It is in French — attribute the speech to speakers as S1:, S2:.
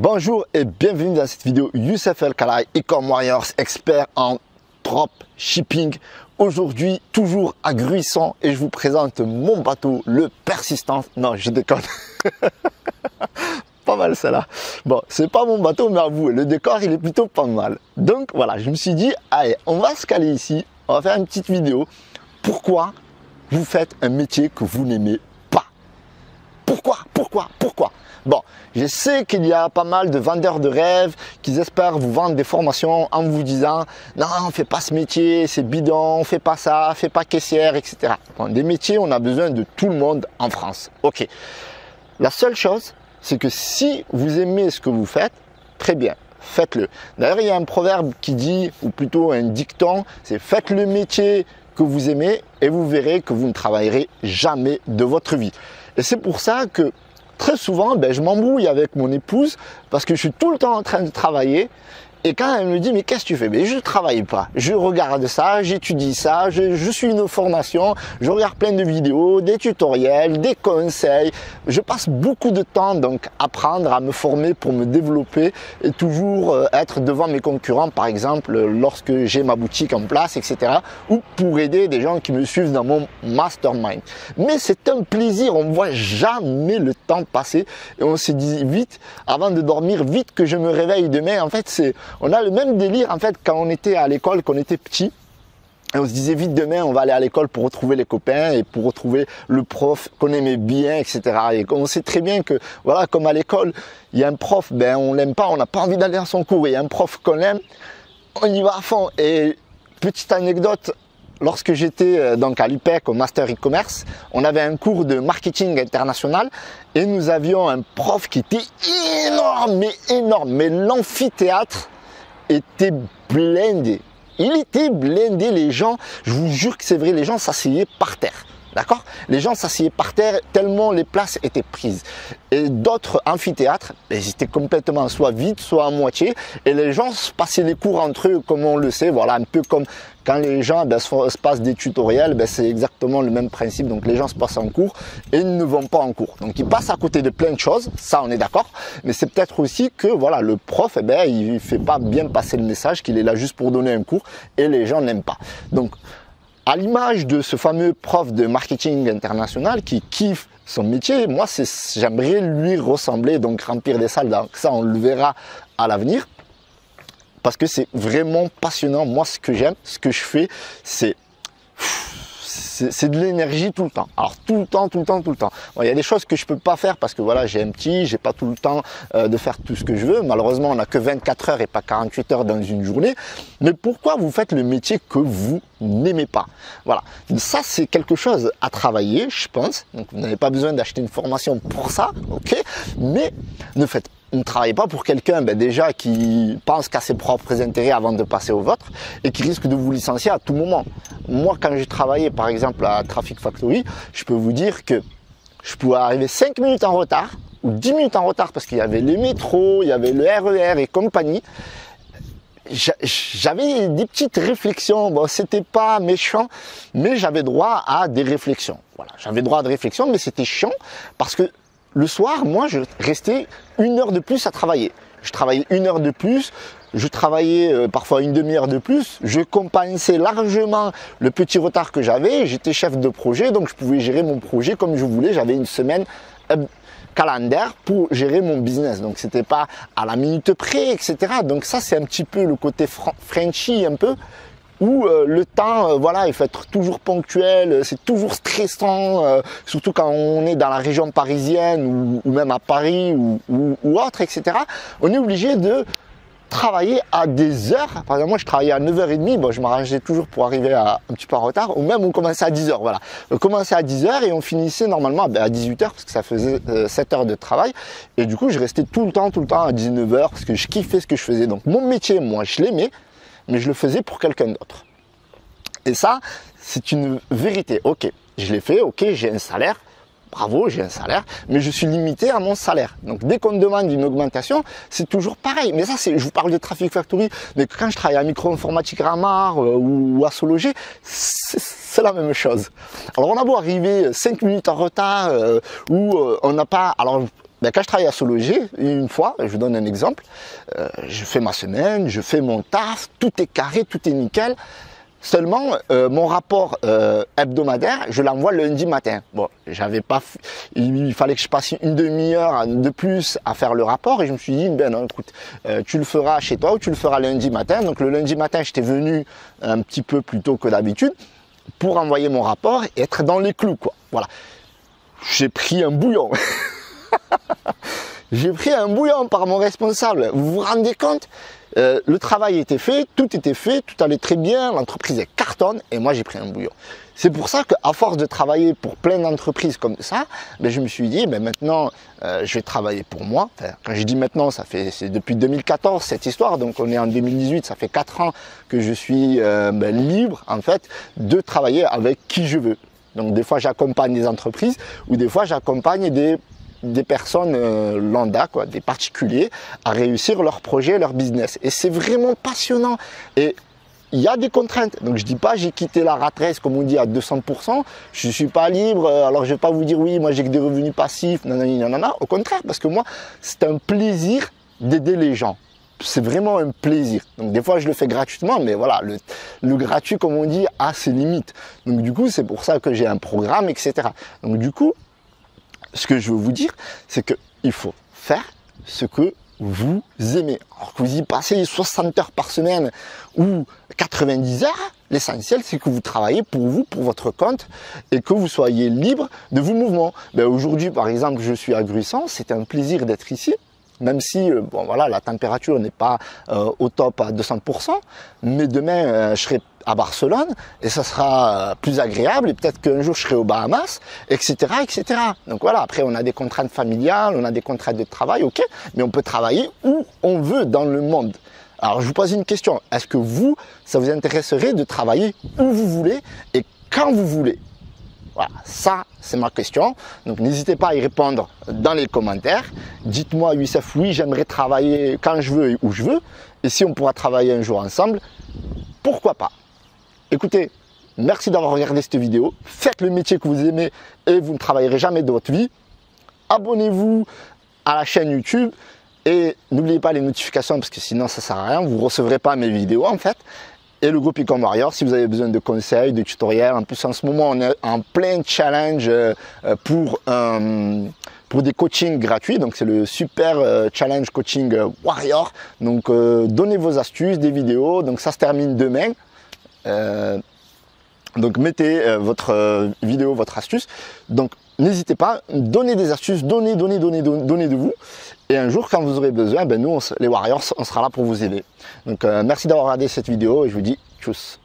S1: Bonjour et bienvenue dans cette vidéo. Youssef El Khalai, e-com warriors, expert en dropshipping. Aujourd'hui, toujours à Gruissan et je vous présente mon bateau, le Persistance. Non, je déconne. Pas mal celle-là. Bon, c'est pas mon bateau, mais avouez, le décor il est plutôt pas mal. Donc voilà, je me suis dit, allez, on va se caler ici. On va faire une petite vidéo. Pourquoi vous faites un métier que vous n'aimez pas? Pourquoi? Bon, je sais qu'il y a pas mal de vendeurs de rêves qui espèrent vous vendre des formations en vous disant « Non, on ne fait pas ce métier, c'est bidon, on fait pas ça, fais pas caissière, etc. » Bon, des métiers, on a besoin de tout le monde en France. Ok. La seule chose, c'est que si vous aimez ce que vous faites, très bien, faites-le. D'ailleurs, il y a un proverbe qui dit, ou plutôt un dicton, c'est « Faites le métier que vous aimez et vous verrez que vous ne travaillerez jamais de votre vie. » Et c'est pour ça que très souvent, je m'embrouille avec mon épouse parce que je suis tout le temps en train de travailler. Et quand elle me dit, mais qu'est-ce que tu fais? Je ne travaille pas. Je regarde ça, j'étudie ça, je suis une formation, je regarde plein de vidéos, des tutoriels, des conseils. Je passe beaucoup de temps donc à apprendre, à me former pour me développer et toujours être devant mes concurrents, par exemple, lorsque j'ai ma boutique en place, etc. Ou pour aider des gens qui me suivent dans mon mastermind. Mais c'est un plaisir, on ne voit jamais le temps passer et on se dit vite, avant de dormir, vite que je me réveille demain. En fait, on a le même délire en fait quand on était à l'école, quand on était petit. Et on se disait vite demain on va aller à l'école pour retrouver les copains et pour retrouver le prof qu'on aimait bien, etc. Et on sait très bien que voilà, comme à l'école, il y a un prof, on l'aime pas, on n'a pas envie d'aller à son cours. Et il y a un prof qu'on aime, on y va à fond. Et petite anecdote, lorsque j'étais donc à l'UPEC au Master e-commerce, on avait un cours de marketing international et nous avions un prof qui était énorme, mais l'amphithéâtre était blindé. Il était blindé, les gens, je vous jure que c'est vrai, les gens s'asseyaient par terre. D'accord? Les gens s'asseyaient par terre tellement les places étaient prises. Et d'autres amphithéâtres, ils étaient complètement soit vides, soit à moitié. Et les gens se passaient les cours entre eux, comme on le sait. Voilà, un peu comme quand les gens se passent des tutoriels, c'est exactement le même principe. Donc les gens se passent en cours et ils ne vont pas en cours. Donc ils passent à côté de plein de choses, ça on est d'accord. Mais c'est peut-être aussi que voilà, le prof, il ne fait pas bien passer le message qu'il est là juste pour donner un cours et les gens n'aiment pas. Donc, à l'image de ce fameux prof de marketing international qui kiffe son métier, moi j'aimerais lui ressembler, donc remplir des salles. Donc ça on le verra à l'avenir parce que c'est vraiment passionnant. Moi ce que j'aime, ce que je fais, c'est de l'énergie tout le temps. Alors tout le temps. Bon, il y a des choses que je peux pas faire parce que voilà, j'ai un petit, j'ai pas tout le temps de faire tout ce que je veux. Malheureusement, on n'a que 24 heures et pas 48 heures dans une journée. Mais pourquoi vous faites le métier que vous n'aimez pas? Voilà. Ça, c'est quelque chose à travailler, je pense. Donc, vous n'avez pas besoin d'acheter une formation pour ça, ok? Mais ne travaillez pas pour quelqu'un déjà qui pense qu'à ses propres intérêts avant de passer au vôtre et qui risque de vous licencier à tout moment. Moi, quand j'ai travaillé par exemple à Traffic Factory, je peux vous dire que je pouvais arriver 5 minutes en retard ou 10 minutes en retard parce qu'il y avait les métros, il y avait le RER et compagnie. J'avais des petites réflexions, bon c'était pas méchant, mais j'avais droit à des réflexions. Voilà, j'avais droit à des réflexions, mais c'était chiant parce que le soir, moi, je restais 1 heure de plus à travailler. Je travaillais 1 heure de plus, je travaillais parfois une demi-heure de plus. Je compensais largement le petit retard que j'avais. J'étais chef de projet, donc je pouvais gérer mon projet comme je voulais. J'avais une semaine calendaire pour gérer mon business. Donc, c'était pas à la minute près, etc. Donc, ça, c'est un petit peu le côté Frenchy, un peu. Où le temps, voilà, il faut être toujours ponctuel, c'est toujours stressant, surtout quand on est dans la région parisienne ou même à Paris ou autre, etc. On est obligé de travailler à des heures. Par exemple, moi, je travaillais à 9h30, bon, je m'arrangeais toujours pour arriver un petit peu en retard, ou même on commençait à 10h, voilà. On commençait à 10h et on finissait normalement à 18h parce que ça faisait 7 heures de travail. Et du coup, je restais tout le temps à 19h parce que je kiffais ce que je faisais. Donc, mon métier, moi, je l'aimais, mais je le faisais pour quelqu'un d'autre. Et ça, c'est une vérité. Ok, je l'ai fait, ok, j'ai un salaire, bravo, j'ai un salaire, mais je suis limité à mon salaire. Donc, dès qu'on me demande une augmentation, c'est toujours pareil. Mais ça, je vous parle de Traffic Factory, mais quand je travaille à Micro-Informatique Ramar ou à Sologer, c'est la même chose. Alors, on a beau arriver 5 minutes en retard ou on n'a pas... Alors, ben, quand je travaille à Sologer, une fois, je vous donne un exemple, je fais ma semaine, je fais mon taf, tout est carré, tout est nickel. Seulement, mon rapport hebdomadaire, je l'envoie lundi matin. Bon, il fallait que je passe une demi-heure de plus à faire le rapport et je me suis dit, ben non, écoute, tu le feras chez toi ou tu le feras lundi matin. Donc le lundi matin, j'étais venu un petit peu plus tôt que d'habitude pour envoyer mon rapport et être dans les clous, quoi. Voilà. J'ai pris un bouillon. J'ai pris un bouillon par mon responsable. Vous vous rendez compte? Le travail était fait, tout allait très bien, l'entreprise cartonne et moi j'ai pris un bouillon. C'est pour ça qu'à force de travailler pour plein d'entreprises comme ça, ben, je me suis dit, ben, maintenant je vais travailler pour moi. Enfin, quand je dis maintenant, c'est depuis 2014 cette histoire, donc on est en 2018, ça fait 4 ans que je suis libre en fait de travailler avec qui je veux. Donc des fois j'accompagne des entreprises ou des fois j'accompagne des personnes lambda, quoi, des particuliers, à réussir leur projet, leur business. Et c'est vraiment passionnant. Et il y a des contraintes. Donc je dis pas j'ai quitté la rat race comme on dit à 200%. Je suis pas libre. Alors je vais pas vous dire oui, moi j'ai que des revenus passifs. Nanana. Au contraire, parce que moi c'est un plaisir d'aider les gens. C'est vraiment un plaisir. Donc des fois je le fais gratuitement, mais voilà, le gratuit comme on dit a ses limites. Donc du coup c'est pour ça que j'ai un programme, etc. Donc du coup, ce que je veux vous dire, c'est qu'il faut faire ce que vous aimez. Alors que vous y passez 60 heures par semaine ou 90 heures, l'essentiel c'est que vous travaillez pour vous, pour votre compte et que vous soyez libre de vos mouvements. Ben, aujourd'hui par exemple, je suis à Gruissant, c'est un plaisir d'être ici. Même si bon, voilà, la température n'est pas au top à 200%, mais demain je serai à Barcelone et ça sera plus agréable et peut-être qu'un jour je serai aux Bahamas, etc., etc. Donc voilà, après on a des contraintes familiales, on a des contraintes de travail, ok, mais on peut travailler où on veut dans le monde. Alors je vous pose une question, est-ce que vous, ça vous intéresserait de travailler où vous voulez et quand vous voulez? Voilà, ça c'est ma question. Donc n'hésitez pas à y répondre dans les commentaires. Dites-moi Youssef, oui j'aimerais travailler quand je veux et où je veux. Et si on pourra travailler un jour ensemble, pourquoi pas? Écoutez, merci d'avoir regardé cette vidéo. Faites le métier que vous aimez et vous ne travaillerez jamais de votre vie. Abonnez-vous à la chaîne YouTube. Et n'oubliez pas les notifications parce que sinon ça ne sert à rien. Vous ne recevrez pas mes vidéos en fait. Et le groupe Ecom Warrior, si vous avez besoin de conseils, de tutoriels. En plus, en ce moment, on est en plein challenge pour des coachings gratuits. Donc, c'est le super challenge coaching Warrior. Donc, donnez vos astuces, des vidéos. Donc, ça se termine demain. Donc, mettez votre vidéo, votre astuce. Donc, n'hésitez pas, donnez des astuces, donnez de vous. Et un jour, quand vous aurez besoin, ben nous, les Warriors, on sera là pour vous aider. Donc, merci d'avoir regardé cette vidéo et je vous dis tchuss.